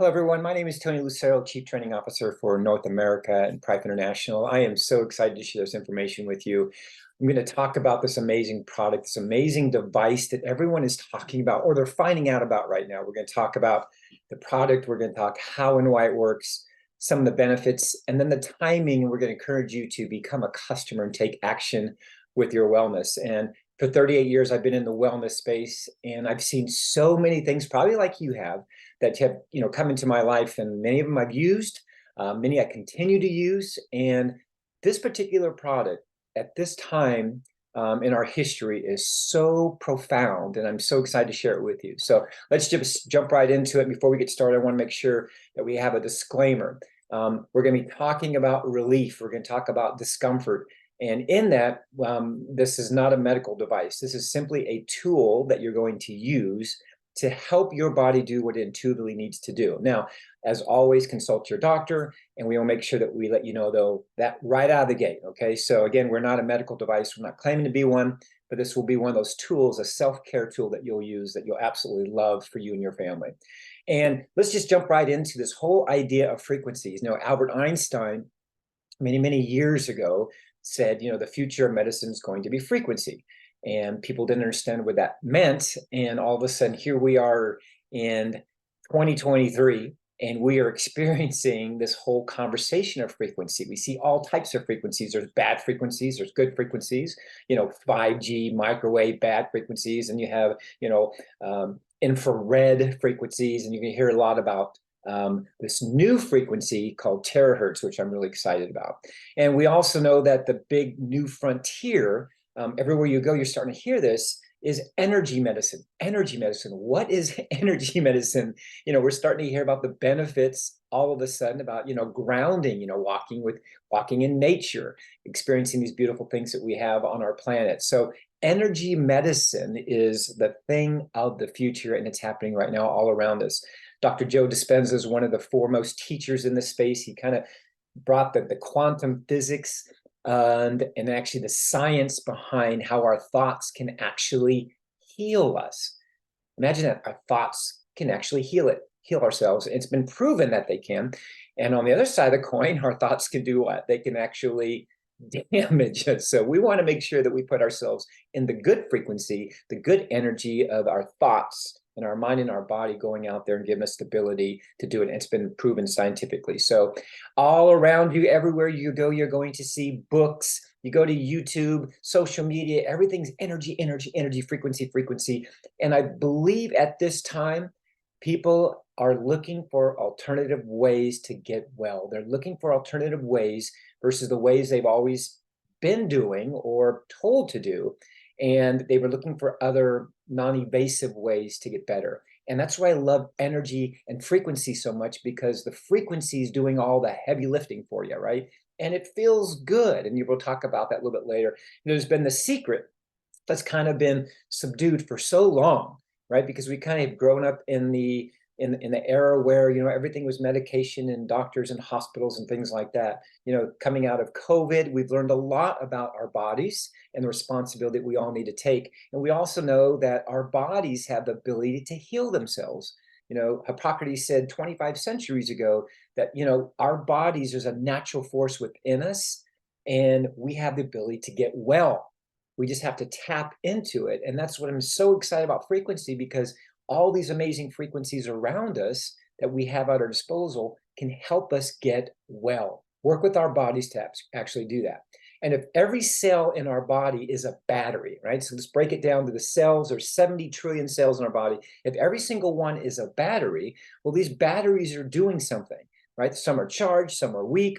Hello, everyone. My name is Tony Lucero, Chief Training Officer for North America and Prife International. I am so excited to share this information with you. I'm going to talk about this amazing product, this amazing device that everyone is talking about or they're finding out about right now. We're going to talk about the product. We're going to talk how and why it works, some of the benefits, and then the timing. We're going to encourage you to become a customer and take action with your wellness. And for 38 years, I've been in the wellness space, and I've seen so many things, probably like you have, that have come into my life, and many of them I've used, many I continue to use. And this particular product at this time in our history is so profound, and I'm so excited to share it with you. So let's just jump right into it. Before we get started, I want to make sure that we have a disclaimer. We're going to be talking about relief. We're going to talk about discomfort. And in that, this is not a medical device. This is simply a tool that you're going to use to help your body do what it intuitively needs to do. Now, as always, consult your doctor, and we will make sure that we let you know, though, that right out of the gate, okay? So again, we're not a medical device. We're not claiming to be one, but this will be one of those tools, a self-care tool that you'll use that you'll absolutely love for you and your family. And let's just jump right into this whole idea of frequencies. Albert Einstein, many, many years ago, said, the future of medicine is going to be frequency. And people didn't understand what that meant. And all of a sudden, here we are in 2023, and we are experiencing this whole conversation of frequency. We see all types of frequencies. There's bad frequencies, there's good frequencies, 5G, microwave, bad frequencies, and you have, infrared frequencies, and you can hear a lot about this new frequency called terahertz, which I'm really excited about. And we also know that the big new frontier, everywhere you go, you're starting to hear this, is energy medicine. Energy medicine. What is energy medicine? We're starting to hear about the benefits all of a sudden about, grounding, walking in nature, experiencing these beautiful things that we have on our planet. So energy medicine is the thing of the future, and it's happening right now all around us. Dr. Joe Dispenza is one of the foremost teachers in this space. He kind of brought the quantum physics and actually the science behind how our thoughts can actually heal us. Imagine that our thoughts can actually heal ourselves. It's been proven that they can. And on the other side of the coin, our thoughts can do what? They can actually damage us. So we want to make sure that we put ourselves in the good frequency, the good energy of our thoughts and our mind and our body going out there and giving us the ability to do it. And it's been proven scientifically. So all around you, everywhere you go, you're going to see books. You go to YouTube, social media, everything's energy, energy, energy, frequency, frequency. And I believe at this time, people are looking for alternative ways to get well. They're looking for alternative ways versus the ways they've always been doing or told to do. And they were looking for other non-invasive ways to get better. And that's why I love energy and frequency so much, because the frequency is doing all the heavy lifting for you, right? And it feels good. And we'll talk about that a little bit later. There's been the secret that's kind of been subdued for so long, right? Because we kind of have grown up in the era where everything was medication and doctors and hospitals and things like that. Coming out of COVID, we've learned a lot about our bodies and the responsibility that we all need to take. And we also know that our bodies have the ability to heal themselves. Hippocrates said 25 centuries ago that our bodies, there's a natural force within us, and we have the ability to get well. We just have to tap into it. And that's what I'm so excited about frequency, because all these amazing frequencies around us that we have at our disposal can help us get well, work with our bodies to actually do that. And if every cell in our body is a battery, right? So let's break it down to the cells. There's 70 trillion cells in our body. If every single one is a battery, well, these batteries are doing something, right? Some are charged, some are weak,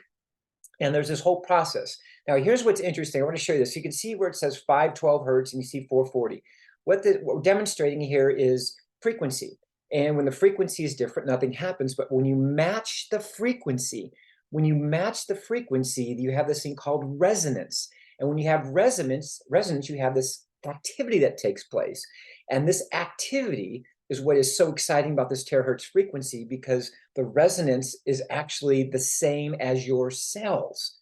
and there's this whole process. Now, here's what's interesting. I want to show you this. You can see where it says 512 hertz and you see 440. What we're demonstrating here is frequency. And when the frequency is different, nothing happens. But when you match the frequency, you have this thing called resonance. And when you have resonance, you have this activity that takes place. And this activity is what is so exciting about this terahertz frequency, because the resonance is actually the same as your cells.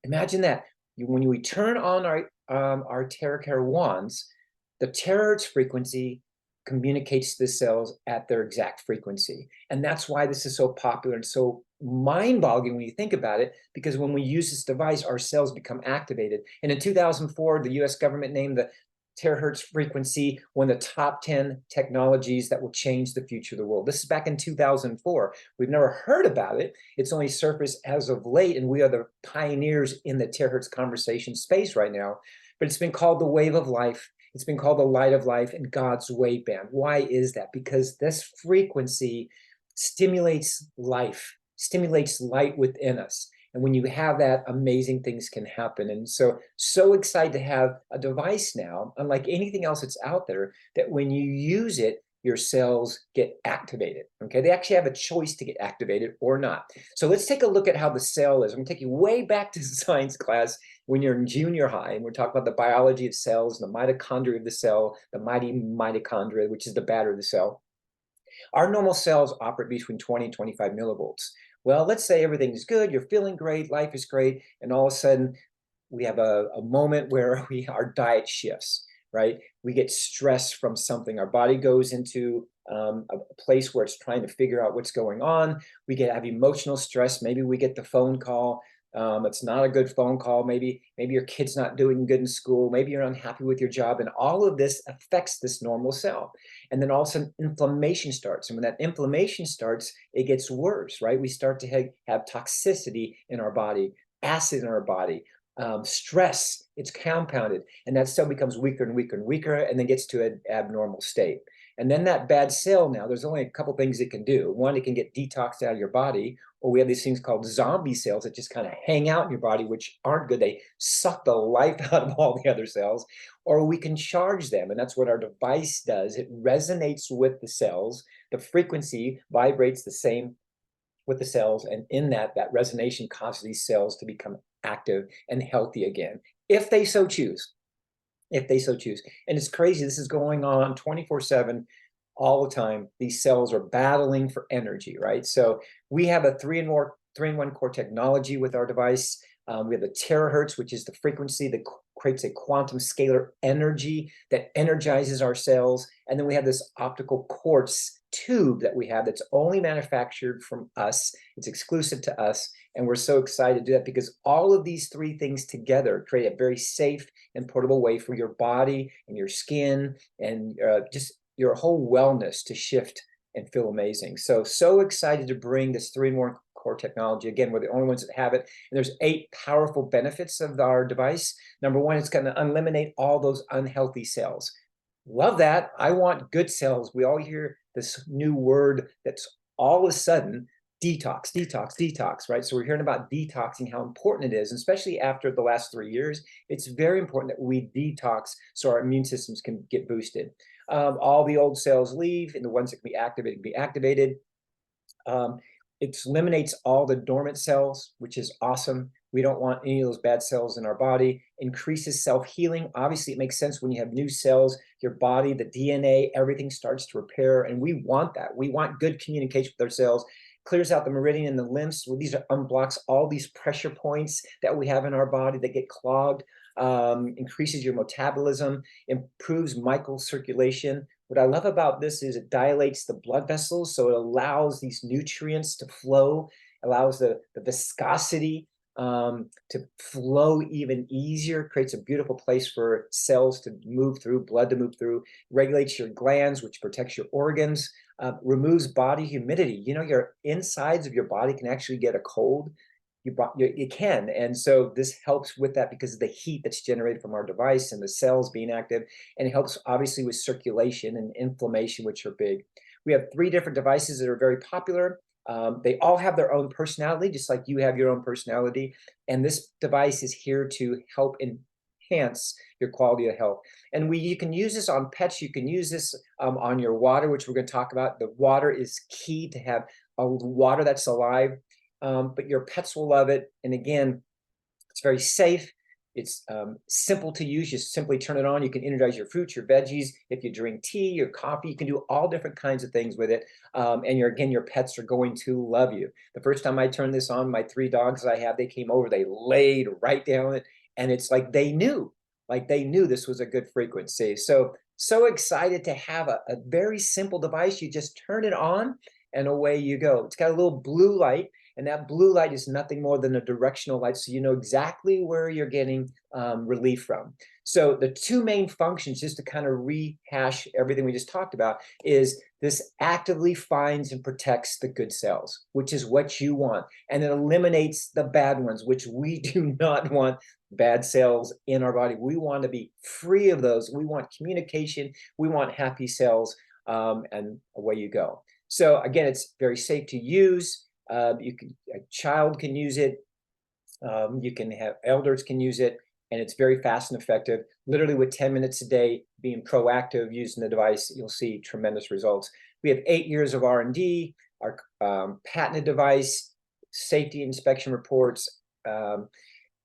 Imagine that. When we turn on our iTeraCare wands, the terahertz frequency communicates to the cells at their exact frequency. And that's why this is so popular and so mind-boggling when you think about it, because when we use this device, our cells become activated. And in 2004, the US government named the terahertz frequency one of the top 10 technologies that will change the future of the world. This is back in 2004. We've never heard about it. It's only surfaced as of late, and we are the pioneers in the terahertz conversation space right now. But it's been called the wave of life. It's been called the light of life and God's waveband. Why is that? Because this frequency stimulates life, stimulates light within us. And when you have that, amazing things can happen. And so excited to have a device now, unlike anything else that's out there, that when you use it, your cells get activated. Okay, they actually have a choice to get activated or not. So let's take a look at how the cell is. I'm going to take you way back to science class when you're in junior high, and we're talking about the biology of cells, the mitochondria of the cell, the mighty mitochondria, which is the battery of the cell. Our normal cells operate between 20 and 25 millivolts. Well, let's say everything's good, you're feeling great, life is great, and all of a sudden we have a moment where our diet shifts, right? We get stress from something. Our body goes into a place where it's trying to figure out what's going on. We have emotional stress. Maybe we get the phone call. It's not a good phone call. Maybe your kid's not doing good in school. Maybe you're unhappy with your job. And all of this affects this normal cell. And then all of a sudden inflammation starts. And when that inflammation starts, it gets worse, right? We start to have toxicity in our body, acid in our body, stress, it's compounded. And that cell becomes weaker and weaker and weaker, and then gets to an abnormal state. And then that bad cell now, there's only a couple things it can do. One, it can get detoxed out of your body, or we have these things called zombie cells that just kind of hang out in your body, which aren't good. They suck the life out of all the other cells, or we can charge them. And that's what our device does. It resonates with the cells. The frequency vibrates the same with the cells. And in that resonation causes these cells to become active and healthy again, if they so choose. If they so choose. And it's crazy. This is going on 24/7 all the time. These cells are battling for energy, right? So we have a 3-in-1 core technology with our device. We have the terahertz, which is the frequency that creates a quantum scalar energy that energizes our cells. And then we have this optical quartz tube that we have that's only manufactured from us. It's exclusive to us. And we're so excited to do that because all of these three things together create a very safe and portable way for your body and your skin and just your whole wellness to shift and feel amazing. So excited to bring this 3-in-1 core technology. Again, we're the only ones that have it. And there's 8 powerful benefits of our device. Number 1, it's going to eliminate all those unhealthy cells. Love that. I want good cells. We all hear this new word that's all of a sudden detox, detox, detox, right? So we're hearing about detoxing, how important it is, especially after the last 3 years. It's very important that we detox so our immune systems can get boosted. All the old cells leave, and the ones that can be activated. It eliminates all the dormant cells, which is awesome. We don't want any of those bad cells in our body. Increases self-healing. Obviously, it makes sense when you have new cells, your body, the DNA, everything starts to repair, and we want that. We want good communication with our cells. Clears out the meridian and the lymphs. Well, these unblocks all these pressure points that we have in our body that get clogged. Increases your metabolism, improves microcirculation. What I love about this is it dilates the blood vessels, so it allows these nutrients to flow, allows the viscosity to flow even easier, creates a beautiful place for cells to move through, blood to move through, regulates your glands, which protects your organs, removes body humidity. You know, your insides of your body can actually get a cold. You can. And so this helps with that because of the heat that's generated from our device and the cells being active. And it helps obviously with circulation and inflammation, which are big. We have 3 different devices that are very popular. They all have their own personality, just like you have your own personality. And this device is here to help enhance your quality of health. And you can use this on pets. You can use this on your water, which we're going to talk about. The water is key to have a water that's alive. But your pets will love it. And again, it's very safe. It's simple to use. You simply turn it on. You can energize your fruits, your veggies. If you drink tea or coffee, you can do all different kinds of things with it. And your pets are going to love you. The first time I turned this on, my 3 dogs I have, they came over, they laid right down it. And it's like they knew this was a good frequency. So So excited to have a very simple device. You just turn it on and away you go. It's got a little blue light, and that blue light is nothing more than a directional light, so you know exactly where you're getting relief from. So the two main functions, just to kind of rehash everything we just talked about, is this actively finds and protects the good cells, which is what you want, and it eliminates the bad ones, which we do not want. Bad cells in our body. We want to be free of those. We want communication. We want happy cells, and away you go. So again, it's very safe to use. A child can use it. You can have elders can use it, and it's very fast and effective. Literally with 10 minutes a day, being proactive using the device, you'll see tremendous results. We have 8 years of R&D, our patented device, safety inspection reports,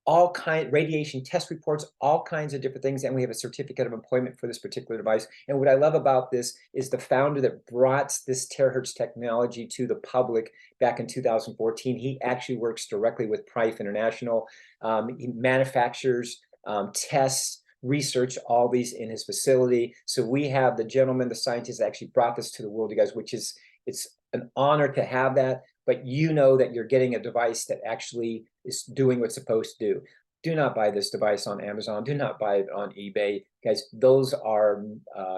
all kind radiation test reports, all kinds of different things, and we have a certificate of employment for this particular device. And what I love about this is the founder that brought this terahertz technology to the public back in 2014. He actually works directly with Prife International. He manufactures, tests, research all these in his facility. So we have the gentleman, the scientist that actually brought this to the world, you guys, which is, it's an honor to have that. But you know that you're getting a device that actually is doing what's supposed to do. Do not buy this device on Amazon. Do not buy it on eBay. Guys, those are,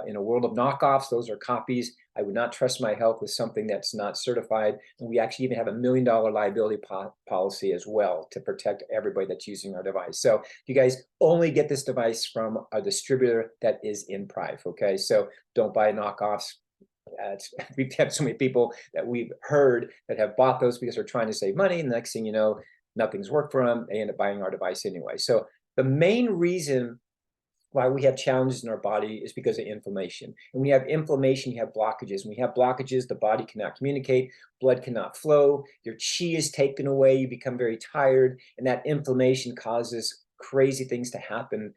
in a world of knockoffs, those are copies. I would not trust my health with something that's not certified. And we actually even have $1 million liability policy as well to protect everybody that's using our device. So you guys only get this device from a distributor that is in Prife, okay? So don't buy knockoffs. We've had so many people that we've heard that have bought those because they're trying to save money, and the next thing you know, nothing's worked for them. They end up buying our device anyway. So the main reason why we have challenges in our body is because of inflammation. And when you have inflammation, you have blockages. When we have blockages, the body cannot communicate, blood cannot flow, your chi is taken away, you become very tired, and that inflammation causes crazy things to happen,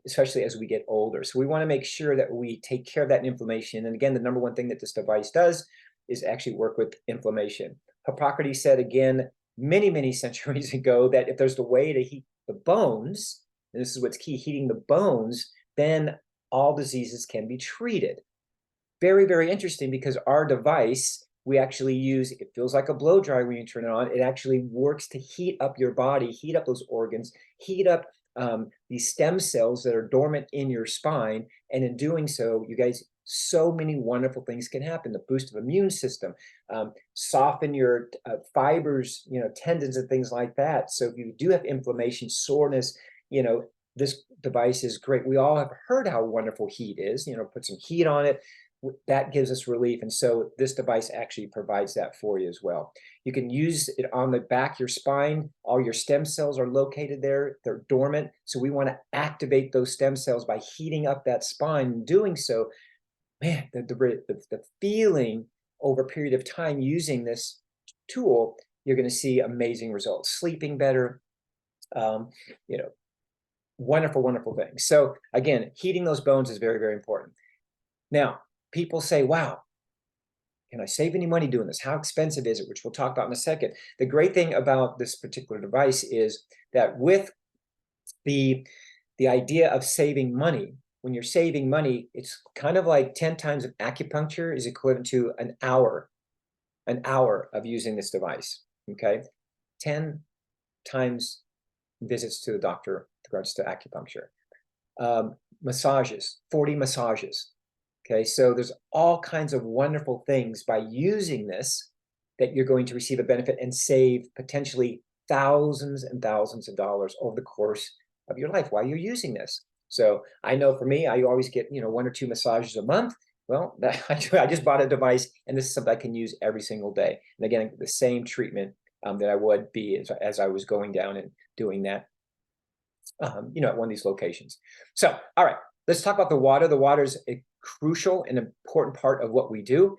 especially as we get older. So we want to make sure that we take care of that inflammation. And again, the number one thing that this device does is actually work with inflammation. Hippocrates said again, many, many centuries ago, that if there's the way to heat the bones, and this is what's key, heating the bones, then all diseases can be treated. Very, very interesting, because our device, we actually use, it feels like a blow dryer when you turn it on. It actually works to heat up your body, heat up those organs, heat up these stem cells that are dormant in your spine. And in doing so, you guys, so many wonderful things can happen. The boost of immune system, soften your fibers, tendons and things like that. So if you do have inflammation, soreness, this device is great. We all have heard how wonderful heat is, put some heat on it. That gives us relief. And so this device actually provides that for you as well. You can use it on the back of your spine. All your stem cells are located there. They're dormant. So we want to activate those stem cells by heating up that spine. And doing so, man, the feeling over a period of time using this tool, you're going to see amazing results. Sleeping better, wonderful, wonderful things. So again, heating those bones is very, very important. Now, people say, wow, can I save any money doing this? How expensive is it? Which we'll talk about in a second. The great thing about this particular device is that with the idea of saving money, when you're saving money, it's kind of like 10 times of acupuncture is equivalent to an hour of using this device, okay? 10 times visits to the doctor with regards to acupuncture. Massages, 40 massages. Okay, so there's all kinds of wonderful things by using this that you're going to receive a benefit and save potentially thousands and thousands of dollars over the course of your life while you're using this. So I know for me, I always get 1 or 2 massages a month. Well, I just bought a device, and this is something I can use every single day. And again, the same treatment that I would be as I was going down and doing that, at one of these locations. So, all right, let's talk about the water. The water is a crucial and important part of what we do.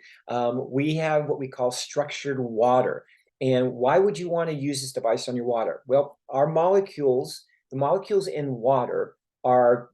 We have what we call structured water. And why would you want to use this device on your water? Well, our molecules, the molecules in water are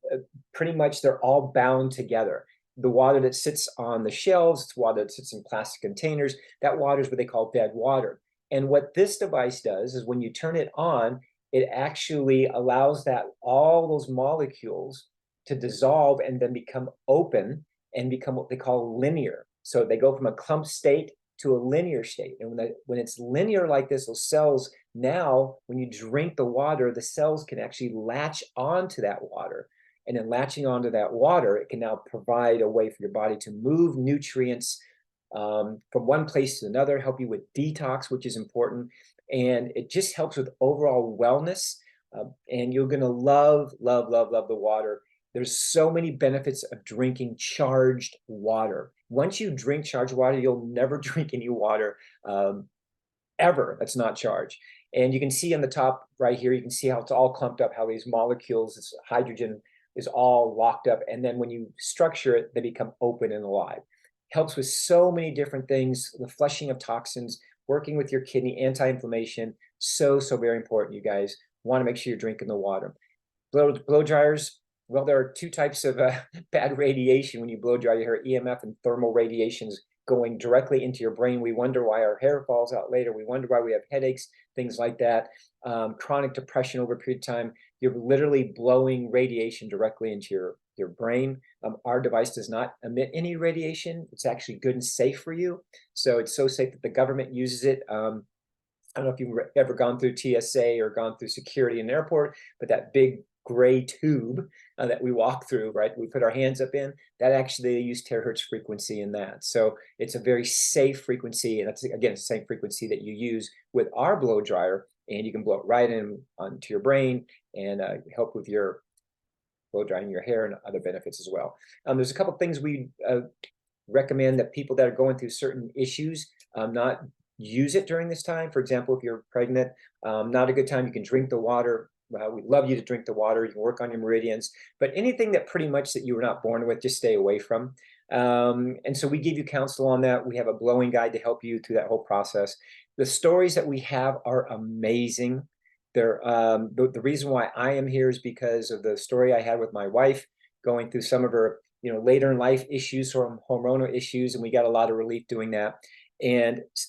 pretty much, they're all bound together. The water that sits on the shelves, it's water that sits in plastic containers, that water is what they call dead water. And what this device does is when you turn it on, it actually allows that all those molecules to dissolve and then become open and become what they call linear. So they go from a clump state to a linear state. And when it's linear like this, those cells now, when you drink the water, the cells can actually latch onto that water. And then latching onto that water, it can now provide a way for your body to move nutrients from one place to another, help you with detox, which is important. And it just helps with overall wellness. And you're going to love, love, love, love the water. There's so many benefits of drinking charged water. Once you drink charged water, you'll never drink any water ever that's not charged. And you can see on the top right here, you can see how it's all clumped up, how these molecules, this hydrogen is all locked up. And then when you structure it, they become open and alive. Helps with so many different things, the flushing of toxins, working with your kidney, anti-inflammation. So very important, you guys. Want to make sure you're drinking the water. Blow dryers, well, there are two types of bad radiation when you blow dry your hair, EMF and thermal radiations going directly into your brain. We wonder why our hair falls out later. We wonder why we have headaches, things like that. Chronic depression over a period of time. You're literally blowing radiation directly into your brain. Our device does not emit any radiation. It's actually good and safe for you. So it's so safe that the government uses it. I don't know if you've ever gone through TSA or gone through security in an airport, but that big gray tube that we walk through, right? We put our hands up in, that actually they use terahertz frequency in that. So it's a very safe frequency. And that's, again, it's the same frequency that you use with our blow dryer. And you can blow it right in onto your brain and help with your blow drying your hair and other benefits as well. There's a couple of things we recommend that people that are going through certain issues not use it during this time. For example, if you're pregnant, not a good time. You can drink the water. We'd love you to drink the water. You can work on your meridians, but anything that pretty much that you were not born with, just stay away from. And so we give you counsel on that. We have a blowing guide to help you through that whole process. The stories that we have are amazing. They're the reason why I am here is because of the story I had with my wife going through some of her, later in life issues or hormonal issues, and we got a lot of relief doing that.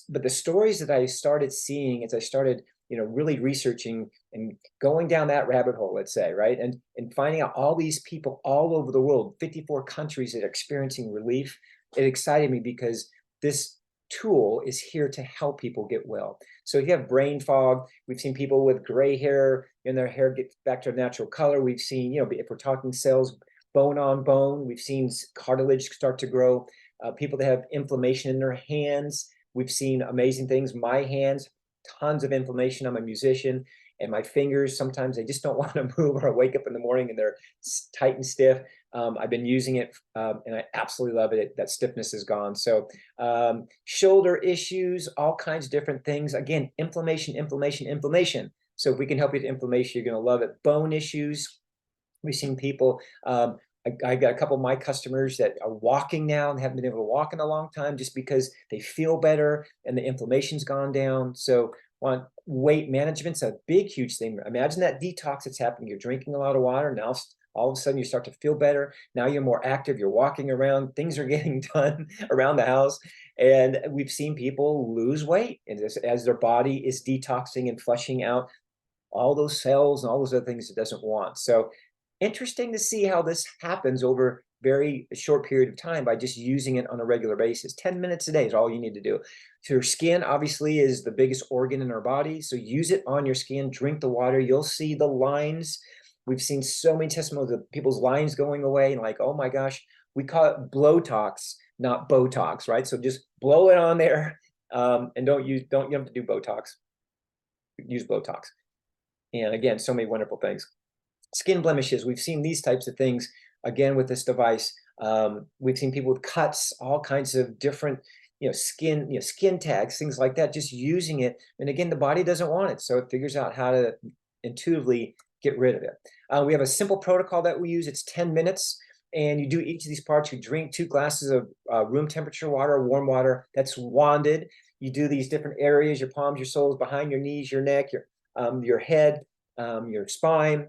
But the stories that I started seeing as I started, really researching and going down that rabbit hole, let's say, right? And finding out all these people all over the world, 54 countries that are experiencing relief, it excited me because this tool is here to help people get well. So if you have brain fog, we've seen people with gray hair and their hair get back to a natural color. We've seen, if we're talking cells, bone on bone, we've seen cartilage start to grow. People that have inflammation in their hands, we've seen amazing things. My hands, tons of inflammation. I'm a musician, and my fingers, sometimes they just don't want to move, or I wake up in the morning and they're tight and stiff. I've been using it and I absolutely love it. That stiffness is gone. So shoulder issues, all kinds of different things. Again, inflammation. So if we can help you with inflammation, you're going to love it. Bone issues. We've seen people, I got a couple of my customers that are walking now and haven't been able to walk in a long time just because they feel better and the inflammation's gone down. So weight management's a big, huge thing. Imagine that detox that's happening. You're drinking a lot of water. Now, all of a sudden, you start to feel better. Now you're more active. You're walking around. Things are getting done around the house. And we've seen people lose weight as their body is detoxing and flushing out all those cells and all those other things it doesn't want. So interesting to see how this happens over very short period of time by just using it on a regular basis. 10 minutes a day is all you need to do. So your skin obviously is the biggest organ in our body. So use it on your skin, drink the water. You'll see the lines. We've seen so many testimonies of people's lines going away and like, oh my gosh, we call it Blowtox, not Botox, right? So just blow it on there and you have to do Botox. Use Botox. And again, so many wonderful things. Skin blemishes, we've seen these types of things again with this device. We've seen people with cuts, all kinds of different skin tags, things like that, just using it. And again, the body doesn't want it, so it figures out how to intuitively get rid of it. We have a simple protocol that we use. It's 10 minutes, and you do each of these parts. You drink 2 glasses of room temperature water or warm water that's wanded. You do these different areas, your palms, your soles, behind your knees, your neck, your head, your spine.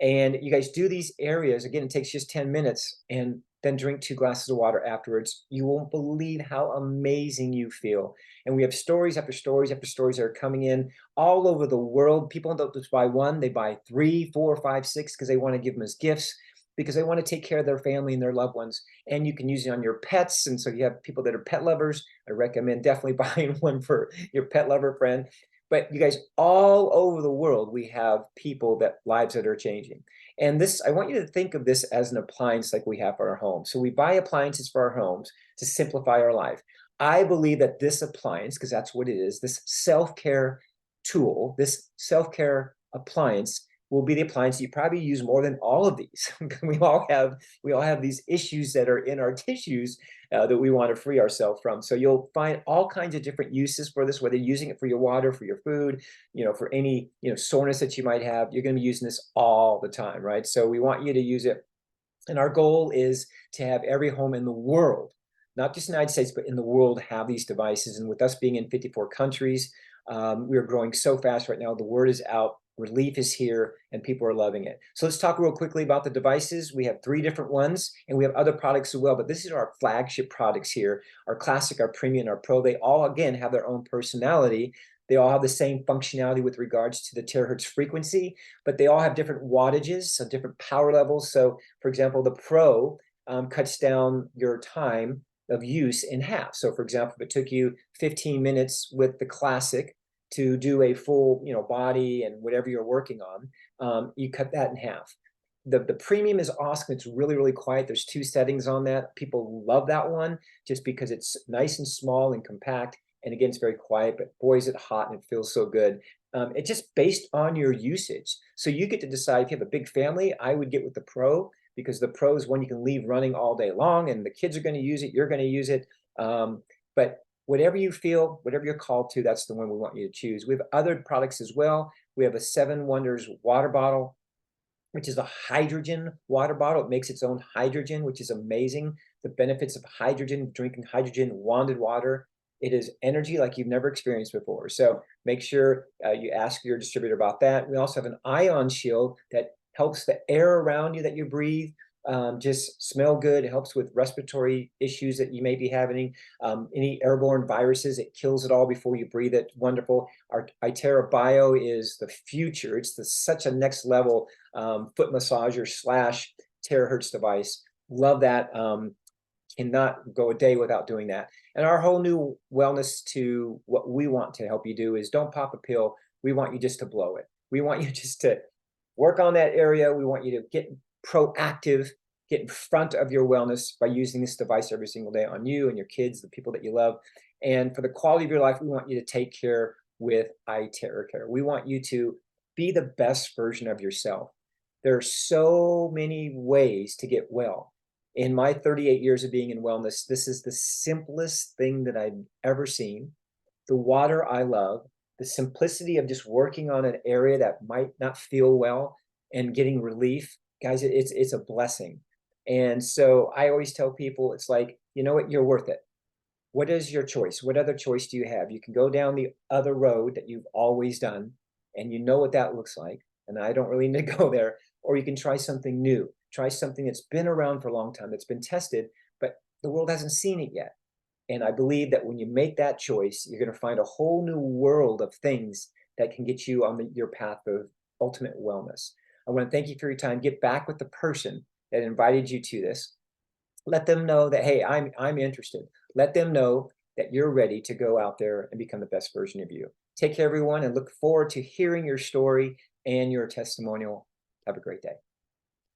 And you guys do these areas. Again, it takes just 10 minutes, and then drink 2 glasses of water afterwards. You won't believe how amazing you feel. And we have stories after stories after stories that are coming in all over the world. People don't just buy one, they buy 3, 4, 5, 6 because they want to give them as gifts. because they want to take care of their family and their loved ones. And you can use it on your pets. And so you have people that are pet lovers. I recommend definitely buying one for your pet lover friend. But you guys, all over the world, we have people that lives that are changing. And this, I want you to think of this as an appliance like we have for our home. So we buy appliances for our homes to simplify our life. I believe that this appliance, because that's what it is, this self-care tool, this self-care appliance will be the appliance you probably use more than all of these. we all have these issues that are in our tissues that we want to free ourselves from. So you'll find all kinds of different uses for this, whether you're using it for your water, for your food, for any soreness that you might have. You're going to be using this all the time, right? So we want you to use it. And our goal is to have every home in the world, not just the United States, but in the world, have these devices. And with us being in 54 countries, we are growing so fast right now. The word is out. Relief is here, and people are loving it. So let's talk real quickly about the devices. We have 3 different ones, and we have other products as well, but this is our flagship products here. Our Classic, our Premium, our Pro, they all, again, have their own personality. They all have the same functionality with regards to the terahertz frequency, but they all have different wattages, so different power levels. So, for example, the Pro cuts down your time of use in half. So, for example, if it took you 15 minutes with the Classic to do a full, body and whatever you're working on, you cut that in half. The Premium is awesome. It's really, really quiet. There's 2 settings on that. People love that one just because it's nice and small and compact. And again, it's very quiet, but boy, is it hot and it feels so good. It's just based on your usage. So you get to decide if you have a big family. I would get with the Pro because the Pro is one you can leave running all day long and the kids are going to use it. You're going to use it. But whatever you feel, whatever you're called to, that's the one we want you to choose. We have other products as well. We have a 7 Wonders water bottle, which is a hydrogen water bottle. It makes its own hydrogen, which is amazing. The benefits of hydrogen, drinking hydrogen wanded water. It is energy like you've never experienced before. So make sure you ask your distributor about that. We also have an ion shield that helps the air around you that you breathe just smell good. It helps with respiratory issues that you may be having. Any airborne viruses, it kills it all before you breathe it. Wonderful. Our iTera Bio is the future. It's such a next level foot massager / terahertz device. Love that. Cannot go a day without doing that. And our whole new wellness to what we want to help you do is don't pop a pill. We want you just to blow it. We want you just to work on that area. We want you to get proactive, get in front of your wellness by using this device every single day on you and your kids, the people that you love. And for the quality of your life, we want you to take care with iTeraCare. We want you to be the best version of yourself. There are so many ways to get well. In my 38 years of being in wellness, this is the simplest thing that I've ever seen. The water I love, the simplicity of just working on an area that might not feel well and getting relief. Guys, it's a blessing. And so I always tell people, it's like, you know what, you're worth it. What is your choice? What other choice do you have? You can go down the other road that you've always done, and you know what that looks like. And I don't really need to go there. Or you can try something new. Try something that's been around for a long time, that's been tested, but the world hasn't seen it yet. And I believe that when you make that choice, you're going to find a whole new world of things that can get you on your path of ultimate wellness. I want to thank you for your time. Get back with the person that invited you to this. Let them know that, hey, I'm interested. Let them know that you're ready to go out there and become the best version of you. Take care, everyone, and look forward to hearing your story and your testimonial. Have a great day.